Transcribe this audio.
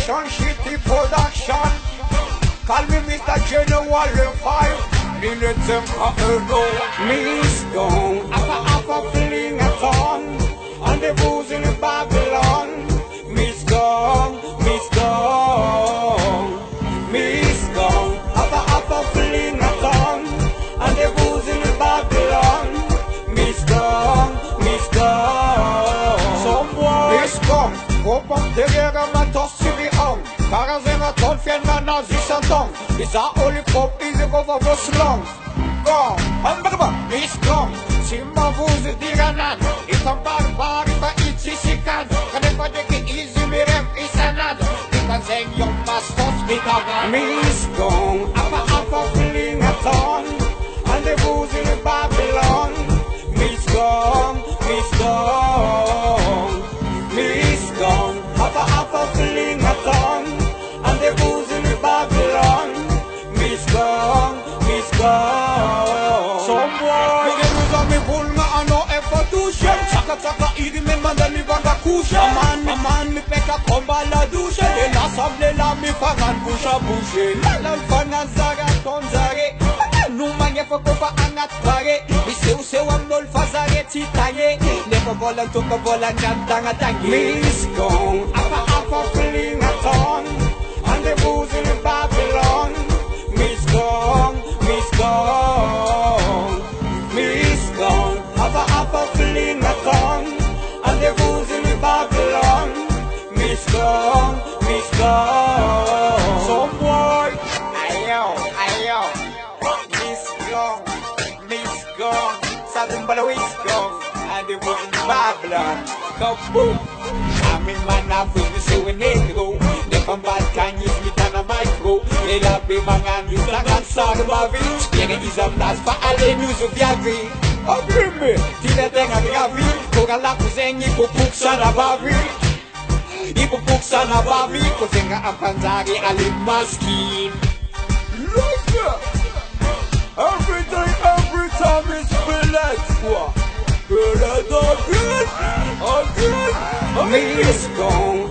production, shitty production. Call me Mr. General 5 minutes and Miss Gong, Appa fling a ton on the booze in Babylon. Miss Gong, Miss Gong, Miss Gong, Appa fling a ton on the booze in Babylon. Miss Gong, Miss Gong. Some boy, Miss Gong, go up the river, man, toss to the home. Karazena tot fjern man na zishan tong. Isa oli pop izi gova vos long. Gong, ambagba, Miss Gong. Simba vuzi diranan. Ikan barbar iba itsi sikan. Kanepa deki izi mirem isanan. Ikan zeng yung mastos bitagan. Miss Gong, apa feeling a ton. Ande vuzi ni Babylon. Miss Gong, Miss Gong, Miss Gong. Apa feeling a ton. And the booze in Babylon. Miss Gong, Miss Gong. Some boy, you get rid of me bull na ano effort to share. Chaka idi men mandani vanga kusha. Man mi peka komba la dushe. De la sable la mi fagan busha bushe. Lalan fana zaga ton zare. Numanya fokofa angat bare. Iseu amnol fazare titaye. Never volan toka volan jantanga tangi. Miss Gong, apa feeling a ton. And the booze in Babylon. Miss Gong, Miss Gong, Miss Gong. Apa fling a tongue. And the booze in Babylon. Miss Gong, Miss Gong. Some boy, ayo, Miss Gong, Miss Gong. Southern Balawi's Gong. And the booze in Babylon. Kaboom. I'm in my nothing, so we need to go. Pambat kanyis mitana micro. Elapi mangan yutangan sa bavi. Yang izam nas pa ale news of yavi. Agrime, tidak tengah gavi. Kogan laku zengi pupuk sana bavi. Ipupuk sana bavi. Ko zenga ampanzari alim maskin. Like that. Every day, every time it's billet. Billet again. Miss Gong.